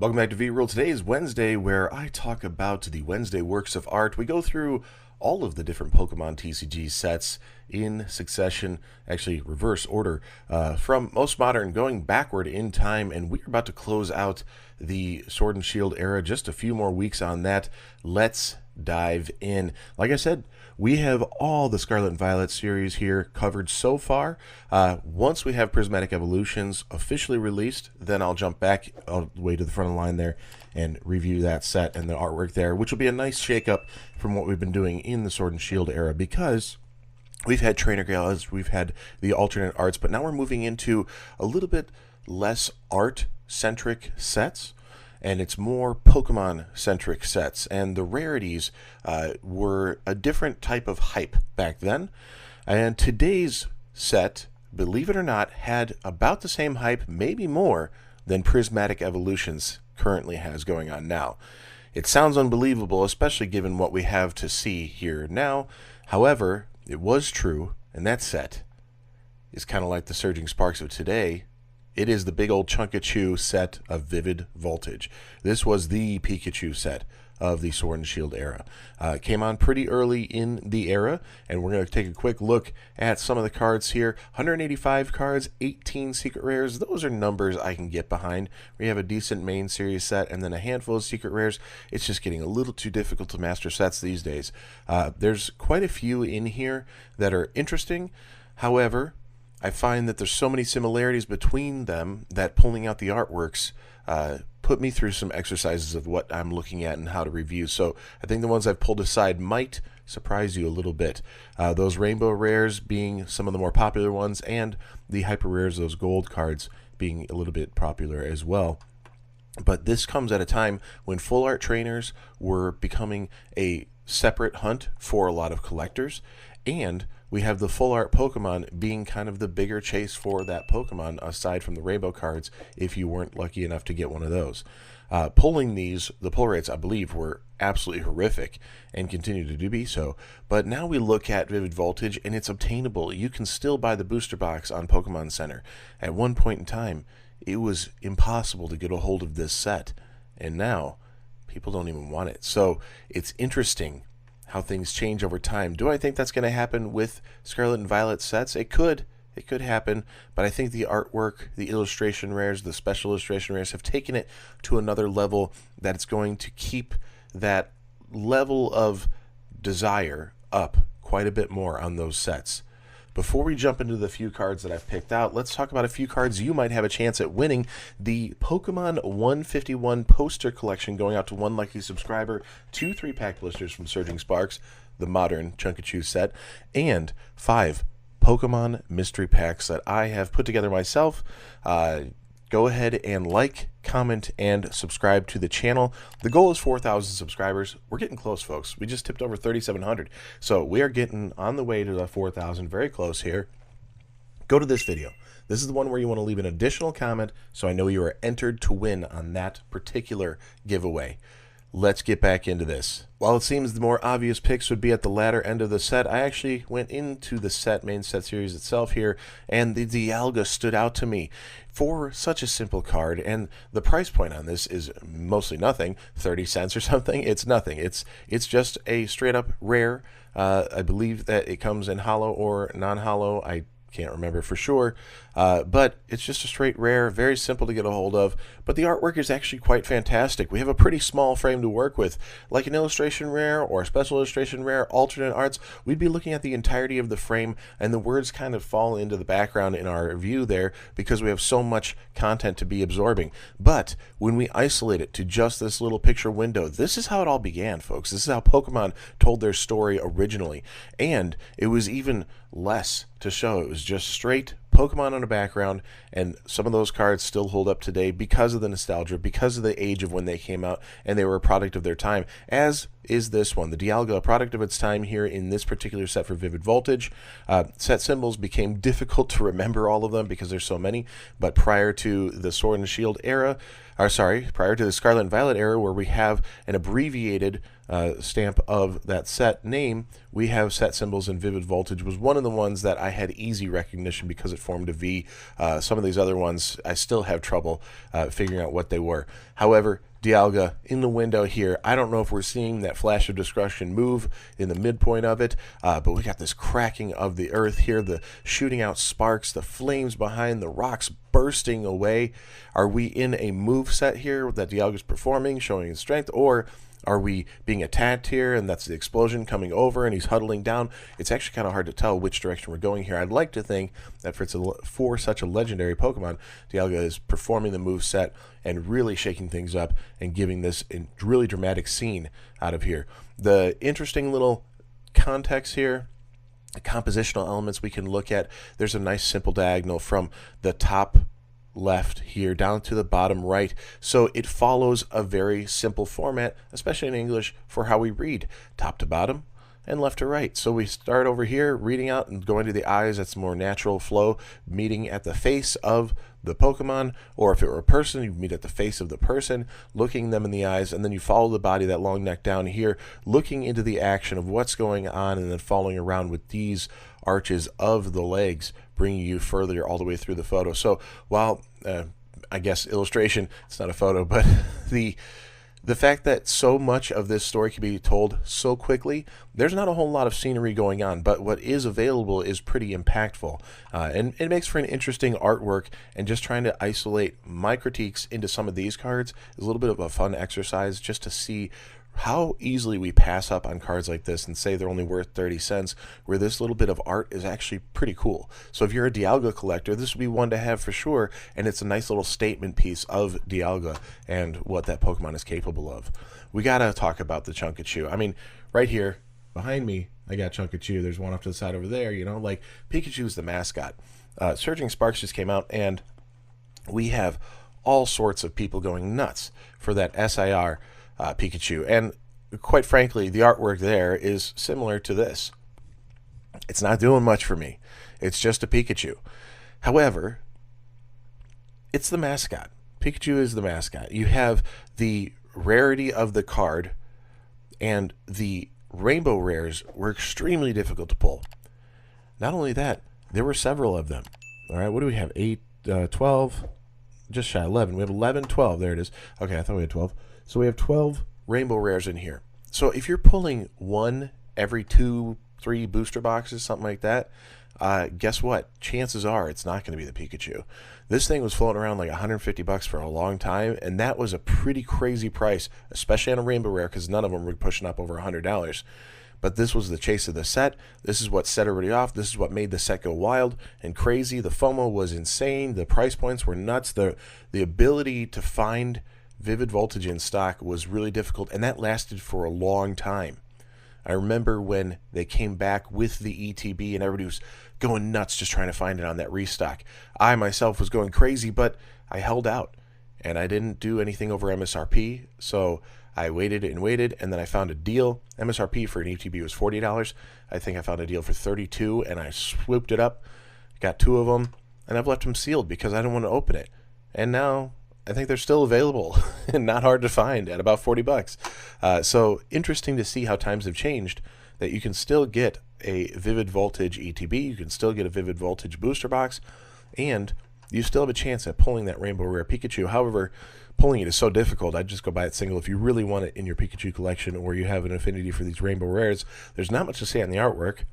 Welcome back to V-Rule. Today is Wednesday, where I talk about the Wednesday works of art. We go through all of the different Pokemon TCG sets in succession, actually reverse order, from most modern going backward in time, and we're about to close out the Sword and Shield era. Just a few more weeks on that. Let's dive in. Like I said, we have all the Scarlet and Violet series here covered so far. Once we have Prismatic Evolutions officially released, then I'll jump back all the way to the front of the line there and review that set and the artwork there, which will be a nice shake-up from what we've been doing in the Sword and Shield era, because we've had trainer galas, we've had the alternate arts, but now we're moving into a little bit less art-centric sets, and it's more Pokemon-centric sets, and the rarities were a different type of hype back then. And today's set, believe it or not, had about the same hype, maybe more, than Prismatic Evolutions currently has going on now. It sounds unbelievable, especially given what we have to see here now. However, it was true, and that set is kind of like the Surging Sparks of today. It is the big old Chunkachu set of Vivid Voltage. This was the Pikachu set of the Sword and Shield era. It came on pretty early in the era, and we're going to take a quick look at some of the cards here. 185 cards, 18 secret rares. Those are numbers I can get behind. We have a decent main series set, and then a handful of secret rares. It's just getting a little too difficult to master sets these days. There's quite a few in here that are interesting. However, I find that there's so many similarities between them that pulling out the artworks put me through some exercises of what I'm looking at and how to review. So I think the ones I've pulled aside might surprise you a little bit. Those rainbow rares being some of the more popular ones, and the hyper rares, those gold cards, being a little bit popular as well. But this comes at a time when full art trainers were becoming a separate hunt for a lot of collectors, and we have the full art Pokemon being kind of the bigger chase for that Pokemon, aside from the rainbow cards, if you weren't lucky enough to get one of those. Pulling these, the pull rates, I believe, were absolutely horrific and continue to be so. But now we look at Vivid Voltage, and it's obtainable. You can still buy the booster box on Pokemon Center. At one point in time, it was impossible to get a hold of this set, and now people don't even want it. So it's interesting how things change over time. Do I think that's going to happen with Scarlet and Violet sets? It could happen, but I think the artwork, the illustration rares, the special illustration rares have taken it to another level that it's going to keep that level of desire up quite a bit more on those sets. Before we jump into the few cards that I've picked out, let's talk about a few cards you might have a chance at winning. The Pokemon 151 poster collection, going out to one lucky subscriber, 2 3-pack blisters from Surging Sparks, the modern Chunkachu set, and 5 Pokemon mystery packs that I have put together myself. Go ahead and like, comment, and subscribe to the channel. The goal is 4,000 subscribers. We're getting close, folks. We just tipped over 3,700. So we are getting on the way to the 4,000, very close here. Go to this video. This is the one where you want to leave an additional comment so I know you are entered to win on that particular giveaway. Let's get back into this. While it seems the more obvious picks would be at the latter end of the set, I actually went into the main set series itself here, and the Dialga stood out to me for such a simple card, and the price point on this is mostly nothing, 30 cents or something. It's nothing. It's just a straight up rare. I believe that it comes in holo or non-holo. I can't remember for sure, but it's just a straight rare, very simple to get a hold of, but the artwork is actually quite fantastic. We have a pretty small frame to work with. Like an illustration rare or a special illustration rare, alternate arts, we'd be looking at the entirety of the frame, and the words kind of fall into the background in our view there because we have so much content to be absorbing. But when we isolate it to just this little picture window, this is how it all began, folks. This is how Pokemon told their story originally, and it was even less to show. It was just straight Pokemon on a background, and some of those cards still hold up today because of the nostalgia, because of the age of when they came out, and they were a product of their time, as is this one, the Dialga, a product of its time here in this particular set for Vivid Voltage. Set symbols became difficult to remember all of them because there's so many, but prior to the Sword and Shield era, prior to the Scarlet and Violet era, where we have an abbreviated stamp of that set name, we have set symbols, and Vivid Voltage was one of the ones that I had easy recognition because it formed a V. Some of these other ones I still have trouble figuring out what they were. However, Dialga in the window here, I don't know if we're seeing that flash of destruction move in the midpoint of it, but we got this cracking of the earth here, the shooting out sparks, the flames behind, the rocks bursting away. Are we in a move set here that Dialga's performing, showing his strength, or are we being attacked here and that's the explosion coming over and he's huddling down? It's actually kind of hard to tell which direction we're going here. I'd like to think that for such a legendary Pokemon, Dialga is performing the move set and really shaking things up and giving this really dramatic scene out of here. The interesting little context here, the compositional elements we can look at, there's a nice simple diagonal from the top left here down to the bottom right, so it follows a very simple format, especially in English, for how we read, top to bottom and left to right. So we start over here reading out and going to the eyes. That's more natural flow, meeting at the face of the Pokemon, or if it were a person, you meet at the face of the person, looking them in the eyes, and then you follow the body, that long neck down here, looking into the action of what's going on, and then following around with these arches of the legs, bringing you further all the way through the photo. So while I guess illustration, it's not a photo, but the fact that so much of this story can be told so quickly, there's not a whole lot of scenery going on, but what is available is pretty impactful. And it makes for an interesting artwork, and just trying to isolate my critiques into some of these cards is a little bit of a fun exercise, just to see how easily we pass up on cards like this and say they're only worth 30 cents, where this little bit of art is actually pretty cool. So if you're a Dialga collector, this would be one to have for sure, and it's a nice little statement piece of Dialga and what that Pokemon is capable of. We gotta talk about the Chunkachu. I mean, right here behind me, I got Chunkachu. There's one off to the side over there, you know, like Pikachu's the mascot. Surging Sparks just came out, and we have all sorts of people going nuts for that SIR Pikachu, and quite frankly, the artwork there is similar to this. It's not doing much for me. It's just a Pikachu. However, it's the mascot. Pikachu is the mascot. You have the rarity of the card, and the rainbow rares were extremely difficult to pull. Not only that, there were several of them. All right, what do we have? 8, 12, just shy 11. We have 11, 12. There it is. Okay, I thought we had 12. So we have 12 rainbow rares in here. So if you're pulling one every 2, 3 booster boxes, something like that, guess what? Chances are it's not going to be the Pikachu. This thing was floating around like $150 for a long time, and that was a pretty crazy price, especially on a rainbow rare, because none of them were pushing up over $100. But this was the chase of the set. This is what set everybody off. This is what made the set go wild and crazy. The FOMO was insane. The price points were nuts. The ability to find Vivid Voltage in stock was really difficult, and that lasted for a long time. I remember when they came back with the ETB and everybody was going nuts just trying to find it on that restock. I myself was going crazy, but I held out, and I didn't do anything over MSRP, so I waited and waited, and then I found a deal. MSRP for an ETB was $40. I think I found a deal for $32, and I swooped it up, got 2 of them, and I've left them sealed because I didn't want to open it. And now I think they're still available and not hard to find at about $40. So interesting to see how times have changed, that you can still get a Vivid Voltage ETB, you can still get a Vivid Voltage booster box, and you still have a chance at pulling that Rainbow Rare Pikachu. However, pulling it is so difficult, I'd just go buy it single. If you really want it in your Pikachu collection, or you have an affinity for these Rainbow Rares, there's not much to say on the artwork.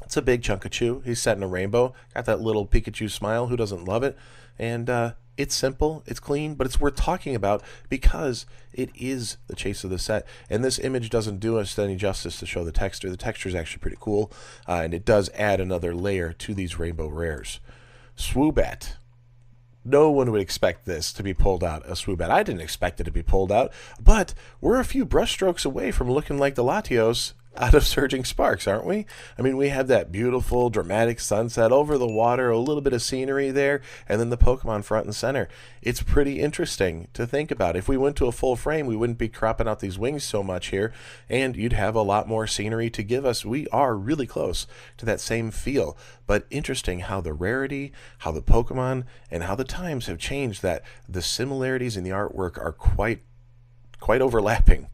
It's a big Chunkachu. He's set in a rainbow, got that little Pikachu smile. Who doesn't love it? And it's simple, it's clean, but it's worth talking about because it is the chase of the set. And this image doesn't do us any justice to show the texture. The texture is actually pretty cool, and it does add another layer to these rainbow rares. Swoobat. No one would expect this to be pulled out, a Swoobat. I didn't expect it to be pulled out, but we're a few brushstrokes away from looking like the Latios out of Surging Sparks, aren't we? I mean, we have that beautiful, dramatic sunset over the water, a little bit of scenery there, and then the Pokemon front and center. It's pretty interesting to think about. If we went to a full frame, we wouldn't be cropping out these wings so much here, and you'd have a lot more scenery to give us. We are really close to that same feel, but interesting how the rarity, how the Pokemon, and how the times have changed, that the similarities in the artwork are quite overlapping,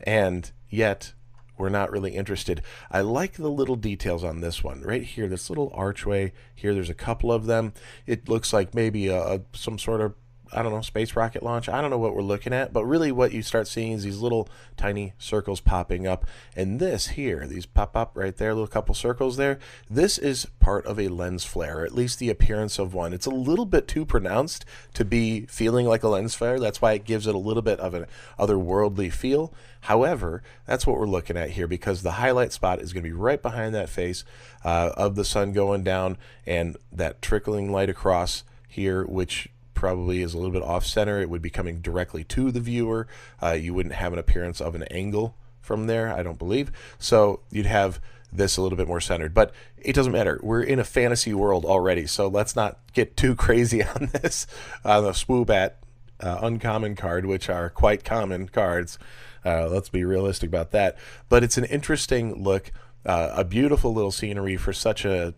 and yet we're not really interested. I like the little details on this one right here, this little archway here. There's a couple of them. It looks like maybe some sort of, I don't know, space rocket launch. I don't know what we're looking at, but really what you start seeing is these little tiny circles popping up. And this here, these pop up right there, little couple circles there, this is part of a lens flare, or at least the appearance of one. It's a little bit too pronounced to be feeling like a lens flare. That's why it gives it a little bit of an otherworldly feel. However, that's what we're looking at here, because the highlight spot is going to be right behind that face of the sun going down, and that trickling light across here, which probably is a little bit off center. It would be coming directly to the viewer. You wouldn't have an appearance of an angle from there, I don't believe. So you'd have this a little bit more centered, but it doesn't matter. We're in a fantasy world already, so let's not get too crazy on this. The Swoobat uncommon card, which are quite common cards. Let's be realistic about that. But it's an interesting look, a beautiful little scenery for such a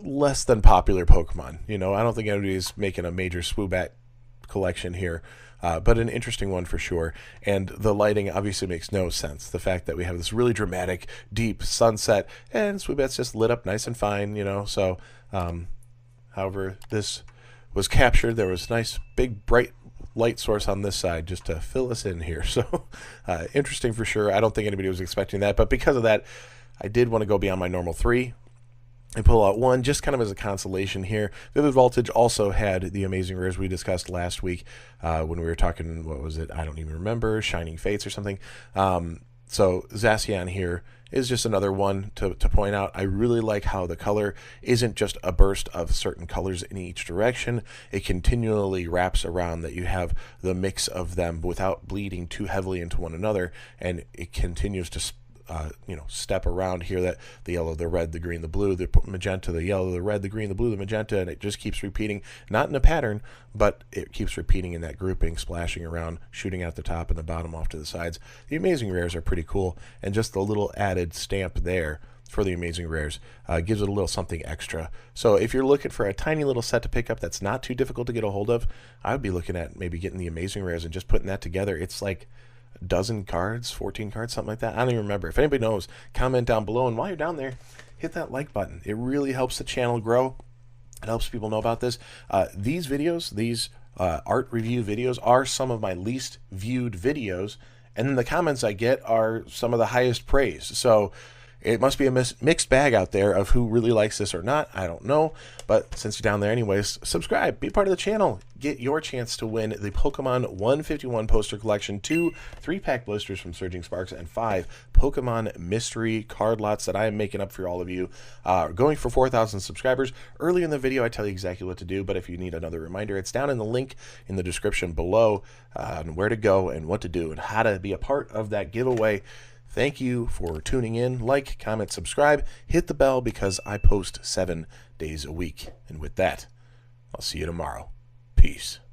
less than popular Pokemon. You know, I don't think anybody's making a major Swoobat collection here, but an interesting one for sure. And the lighting obviously makes no sense. The fact that we have this really dramatic, deep sunset, and Swoobat's just lit up nice and fine, you know. So, however, this was captured. There was nice, big, bright light source on this side just to fill us in here. So, interesting for sure. I don't think anybody was expecting that, but because of that, I did want to go beyond my normal 3 and pull out 1 just kind of as a consolation here. Vivid Voltage also had the amazing rares we discussed last week when we were talking, what was it? I don't even remember, Shining Fates or something. So Zacian here is just another one to point out. I really like how the color isn't just a burst of certain colors in each direction. It continually wraps around, that you have the mix of them without bleeding too heavily into one another, and it continues to step around here, that the yellow, the red, the green, the blue, the magenta, the yellow, the red, the green, the blue, the magenta, and it just keeps repeating, not in a pattern, but it keeps repeating in that grouping, splashing around, shooting at the top and the bottom off to the sides. The amazing rares are pretty cool, and just the little added stamp there for the amazing rares gives it a little something extra. So if you're looking for a tiny little set to pick up that's not too difficult to get a hold of, I would be looking at maybe getting the amazing rares and just putting that together. It's like a dozen cards, 14 cards, something like that. I don't even remember. If anybody knows, comment down below. And while you're down there, hit that like button. It really helps the channel grow. It helps people know about this. These videos, these art review videos, are some of my least viewed videos. And then the comments I get are some of the highest praise. So it must be a mixed bag out there of who really likes this or not. I don't know. But since you're down there anyways, subscribe. Be part of the channel. Get your chance to win the Pokemon 151 poster collection, 2 3-pack blisters from Surging Sparks, and 5 Pokemon mystery card lots that I am making up for all of you. Going for 4,000 subscribers. Early in the video, I tell you exactly what to do. But if you need another reminder, it's down in the link in the description below on where to go and what to do and how to be a part of that giveaway. Thank you for tuning in. Like, comment, subscribe, hit the bell, because I post 7 days a week. And with that, I'll see you tomorrow. Peace.